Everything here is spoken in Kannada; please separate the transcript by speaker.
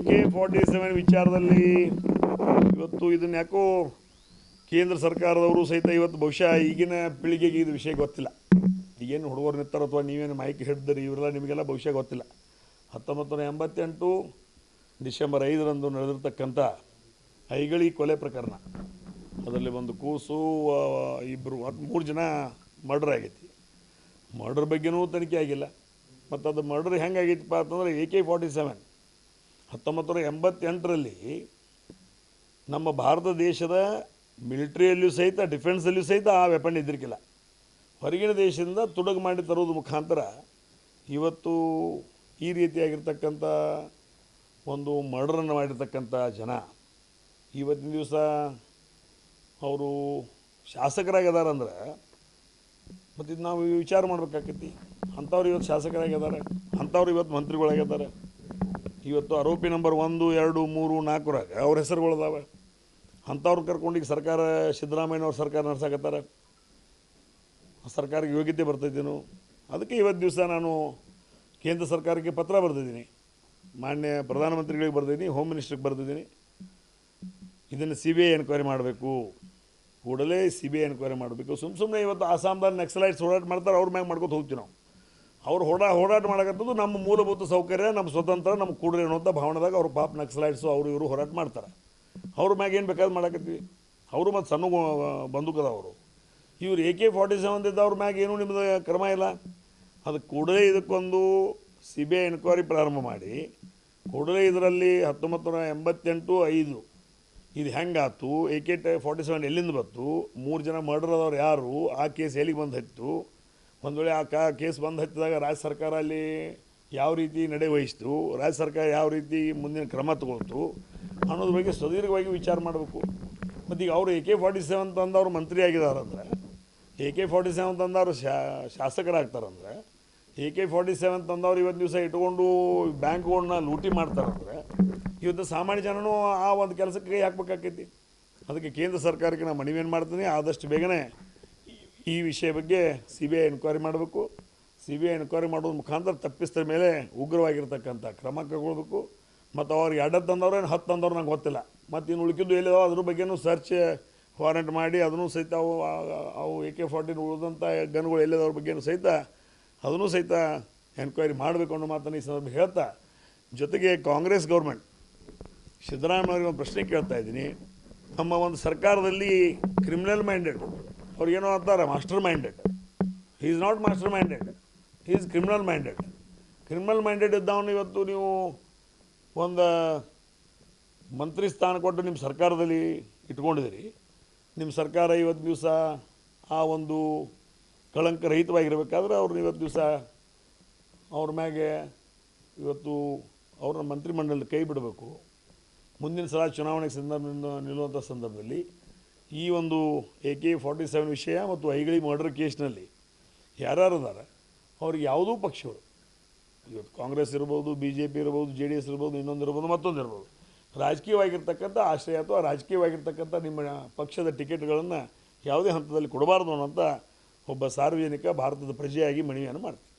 Speaker 1: AK-47 ವಿಚಾರದಲ್ಲಿ ಇವತ್ತು ಇದನ್ನು ಯಾಕೋ ಕೇಂದ್ರ ಸರ್ಕಾರದವರು ಸಹಿತ ಇವತ್ತು ಬಹುಶಃ ಈಗಿನ ಪೀಳಿಗೆಗೆ ಇದು ವಿಷಯ ಗೊತ್ತಿಲ್ಲ. ಈಗೇನು ಹುಡುಗರು ನಿಂತಾರೋ ಅಥವಾ ನೀವೇನು ಮೈಕ್ ಹಿಡಿದ್ರಿ ಇವರೆಲ್ಲ ನಿಮಗೆಲ್ಲ ಬಹುಶಃ ಗೊತ್ತಿಲ್ಲ. 1988 ಡಿಸೆಂಬರ್ 5ರಂದು ನಡೆದಿರ್ತಕ್ಕಂಥ ಐಗಳಿ ಕೊಲೆ ಪ್ರಕರಣ, ಅದರಲ್ಲಿ ಒಂದು ಕೂಸು, ಇಬ್ಬರು 3 ಜನ ಮರ್ಡರ್ ಆಗೈತಿ. ಮರ್ಡರ್ ಬಗ್ಗೆನೂ ತನಿಖೆ ಆಗಿಲ್ಲ. ಮತ್ತು ಅದು ಮರ್ಡರ್ ಹೆಂಗಾಗೈತಪ್ಪ ಅಂತಂದರೆ AK-47 1988ರಲ್ಲಿ ನಮ್ಮ ಭಾರತ ದೇಶದ ಮಿಲಿಟ್ರಿಯಲ್ಲಿಯೂ ಸಹಿತ ಡಿಫೆನ್ಸಲ್ಲಿಯೂ ಸಹಿತ ಆ ವೆಪನ್ ಇದ್ದಿರಲಿಲ್ಲ. ಹೊರಗಿನ ದೇಶದಿಂದ ತುಡುಗು ಮಾಡಿ ತರೋದು ಮುಖಾಂತರ ಇವತ್ತು ಈ ರೀತಿಯಾಗಿರ್ತಕ್ಕಂಥ ಒಂದು ಮರ್ಡರನ್ನು ಮಾಡಿರ್ತಕ್ಕಂಥ ಜನ ಇವತ್ತಿನ ದಿವಸ ಅವರು ಶಾಸಕರಾಗಿದ್ದಾರಂದ್ರೆ ಮತ್ತು ಇದು ನಾವು ವಿಚಾರ ಮಾಡ್ಬೇಕಾಕೈತಿ. ಅಂಥವ್ರು ಇವತ್ತು ಶಾಸಕರಾಗಿದ್ದಾರೆ, ಅಂಥವ್ರು ಇವತ್ತು ಮಂತ್ರಿಗಳಾಗಿದ್ದಾರೆ. ಇವತ್ತು ಆರೋಪಿ ನಂಬರ್ 1, 2, 3, 4ರಾಗ ಅವ್ರ ಹೆಸರುಗಳಿದಾವೆ. ಅಂಥವ್ರು ಕರ್ಕೊಂಡು ಈಗ ಸರ್ಕಾರ ಸಿದ್ದರಾಮಯ್ಯನವ್ರ ಸರ್ಕಾರ ನಡೆಸಾಕತ್ತಾರೆ. ಸರ್ಕಾರಕ್ಕೆ ಯೋಗ್ಯತೆ ಬರ್ತೈತೇನು? ಅದಕ್ಕೆ ಇವತ್ತು ದಿವಸ ನಾನು ಕೇಂದ್ರ ಸರ್ಕಾರಕ್ಕೆ ಪತ್ರ ಬರೆದಿದ್ದೀನಿ, ಮಾನ್ಯ ಪ್ರಧಾನಮಂತ್ರಿಗಳಿಗೆ ಬರೆದಿದ್ದೀನಿ, ಹೋಮ್ ಮಿನಿಸ್ಟ್ರಿಗೆ ಬರೆದಿದ್ದೀನಿ. ಇದನ್ನು CBI ಎನ್ಕ್ವೈರಿ ಮಾಡಬೇಕು, ಕೂಡಲೇ CBI ಎನ್ಕ್ವೈರಿ ಮಾಡಬೇಕು. ಸುಮ್ಮನೆ ಇವತ್ತು ಆಸಾಮ್ದಲ್ಲಿ ನಕ್ಸಲೈಟ್ಸ್ ಹೋರಾಟ ಮಾಡ್ತಾರೆ, ಅವ್ರ ಮ್ಯಾಗ ಮಾಡ್ಕೊತ ಹೋಗ್ತೀವಿ ನಾವು. ಅವ್ರು ಹೋರಾಟ ಮಾಡಕತ್ತದು ನಮ್ಮ ಮೂಲಭೂತ ಸೌಕರ್ಯ, ನಮ್ಮ ಸ್ವತಂತ್ರ, ನಮ್ಮ ಕೂಡ್ರಿ ಅನ್ನೋಂಥ ಭಾವನೆದಾಗ ಅವರು ಪಾಪ ನಕ್ಸಲೈಟ್ಸು ಅವರು ಇವರು ಹೋರಾಟ ಮಾಡ್ತಾರೆ. ಅವ್ರ ಮ್ಯಾಗ ಏನು ಬೇಕಾದ್ರೆ ಮಾಡಕತ್ತೀವಿ. ಅವರು ಮತ್ತು ಸಣ್ಣ ಬಂದೂಕದವರು. ಇವ್ರು AK-47 ಇದ್ದವ್ರ ಮ್ಯಾಗ ಏನೂ ನಿಮ್ಮದು ಕ್ರಮ ಇಲ್ಲ. ಅದು ಕೂಡಲೇ ಇದಕ್ಕೊಂದು CBI ಎನ್ಕ್ವೈರಿ ಪ್ರಾರಂಭ ಮಾಡಿ ಕೂಡಲೇ ಇದರಲ್ಲಿ 1988-5 ಇದು ಹೆಂಗಾತು, AK-47 ಎಲ್ಲಿಂದ ಬಂತು, 3 ಜನ ಮರ್ಡರ್ ಆದವ್ರು ಯಾರು, ಆ ಕೇಸ್ ಎಲ್ಲಿಗೆ ಬಂದು ಹತ್ತಿತು, ಒಂದು ವೇಳೆ ಆ ಕೇಸ್ ಬಂದು ಹತ್ತಿದಾಗ ರಾಜ್ಯ ಸರ್ಕಾರ ಅಲ್ಲಿ ಯಾವ ರೀತಿ ನಡೆ ವಹಿಸ್ತು, ರಾಜ್ಯ ಸರ್ಕಾರ ಯಾವ ರೀತಿ ಮುಂದಿನ ಕ್ರಮ ತಗೊಳ್ತು ಅನ್ನೋದ್ರ ಬಗ್ಗೆ ಸುದೀರ್ಘವಾಗಿ ವಿಚಾರ ಮಾಡಬೇಕು. ಮತ್ತು ಈಗ ಅವರು AK-47 ತಂದವರು ಮಂತ್ರಿ ಆಗಿದ್ದಾರಂದ್ರೆ, AK-47 ತಂದವರು ಶಾಸಕರಾಗ್ತಾರಂದ್ರೆ, AK-47 ತಂದವ್ರು ಇವತ್ತು ದಿವಸ ಇಟ್ಕೊಂಡು ಬ್ಯಾಂಕ್ಗಳನ್ನ ಲೂಟಿ ಮಾಡ್ತಾರಂದ್ರೆ ಇವತ್ತು ಸಾಮಾನ್ಯ ಜನನೂ ಆ ಒಂದು ಕೆಲಸಕ್ಕೆ ಹಾಕ್ಬೇಕಾಕೈತಿ. ಅದಕ್ಕೆ ಕೇಂದ್ರ ಸರ್ಕಾರಕ್ಕೆ ನಾನು ಮನವಿಯನ್ನು ಮಾಡ್ತೀನಿ, ಆದಷ್ಟು ಬೇಗನೆ ಈ ವಿಷಯ ಬಗ್ಗೆ CBI ಎನ್ಕ್ವೈರಿ ಮಾಡಬೇಕು. CBI ಎನ್ಕ್ವೈರಿ ಮಾಡೋದ್ರ ಮುಖಾಂತರ ತಪ್ಪಿಸ್ತರ ಮೇಲೆ ಉಗ್ರವಾಗಿರ್ತಕ್ಕಂಥ ಕ್ರಮ ಕೈಗೊಳ್ಬೇಕು. ಮತ್ತು ಅವ್ರಿಗೆ 2 ತಂದವ್ರು ಏನು 10 ತಂದವ್ರು ನಂಗೆ ಗೊತ್ತಿಲ್ಲ. ಮತ್ತು ಇನ್ನು ಉಳಿಕಿದ್ದು ಎಲ್ಲಿದಾವೆ ಅದ್ರ ಬಗ್ಗೆನೂ ಸರ್ಚ್ ವಾರೆಂಟ್ ಮಾಡಿ ಅದನ್ನು ಸಹಿತ ಅವು AK-47 ಉಳಿದಂಥ ಗನ್ಗಳು ಎಲ್ಲಿದವ್ರ ಬಗ್ಗೆನೂ ಸಹಿತ ಅದನ್ನು ಸಹಿತ ಎನ್ಕ್ವೈರಿ ಮಾಡಬೇಕು ಅನ್ನೋ ಮಾತನ್ನು ಈ ಸಂದರ್ಭ ಹೇಳ್ತಾ, ಜೊತೆಗೆ ಕಾಂಗ್ರೆಸ್ ಗೌರ್ಮೆಂಟ್ ಸಿದ್ದರಾಮಯ್ಯವ್ರಿಗೆ ಒಂದು ಪ್ರಶ್ನೆ ಕೇಳ್ತಾ ಇದ್ದೀನಿ. ನಮ್ಮ ಒಂದು ಸರ್ಕಾರದಲ್ಲಿ ಕ್ರಿಮಿನಲ್ ಮೈಂಡೆಡ್ ಅವ್ರಿಗೇನೋ ಅಂತಾರೆ master minded. He is not master minded, he is criminal minded. Criminal minded ಇದ್ದವನು ಇವತ್ತು ನೀವು ಒಂದು ಮಂತ್ರಿ ಸ್ಥಾನ ಕೊಟ್ಟು ನಿಮ್ಮ ಸರ್ಕಾರದಲ್ಲಿ ಇಟ್ಕೊಂಡಿದ್ದೀರಿ. ನಿಮ್ಮ ಸರ್ಕಾರ ಇವತ್ತು ದಿವಸ ಆ ಒಂದು ಕಳಂಕ ರಹಿತವಾಗಿರಬೇಕಾದ್ರೆ ಅವ್ರನ್ನ ಇವತ್ತು ದಿವಸ ಅವ್ರ ಮ್ಯಾಗೆ ಇವತ್ತು ಅವ್ರನ್ನ ಮಂತ್ರಿಮಂಡಲದ ಕೈ ಬಿಡಬೇಕು. ಮುಂದಿನ ಸಲ ಚುನಾವಣೆಗೆ ನಿಲ್ಲುವಂಥ ಸಂದರ್ಭದಲ್ಲಿ ಈ ಒಂದು AK-47 ವಿಷಯ ಮತ್ತು ಐಗಳಿ ಮರ್ಡರ್ ಕೇಸ್ನಲ್ಲಿ ಯಾರ್ಯಾರು ಇದ್ದಾರೆ ಅವ್ರಿಗೆ ಯಾವುದೂ ಪಕ್ಷಗಳು, ಇವತ್ತು ಕಾಂಗ್ರೆಸ್ ಇರ್ಬೋದು, BJP ಇರ್ಬೋದು, JDS ಇರ್ಬೋದು, ಇನ್ನೊಂದು ಇರ್ಬೋದು, ಮತ್ತೊಂದು ಇರ್ಬೋದು, ರಾಜಕೀಯವಾಗಿರ್ತಕ್ಕಂಥ ಆಶ್ರಯ ಅಥವಾ ರಾಜಕೀಯವಾಗಿರ್ತಕ್ಕಂಥ ನಿಮ್ಮ ಪಕ್ಷದ ಟಿಕೆಟ್ಗಳನ್ನು ಯಾವುದೇ ಹಂತದಲ್ಲಿ ಕೊಡಬಾರ್ದು ಅನ್ನೋಂಥ ಒಬ್ಬ ಸಾರ್ವಜನಿಕ ಭಾರತದ ಪ್ರಜೆಯಾಗಿ ಮನವಿಯನ್ನು ಮಾಡ್ತೀನಿ.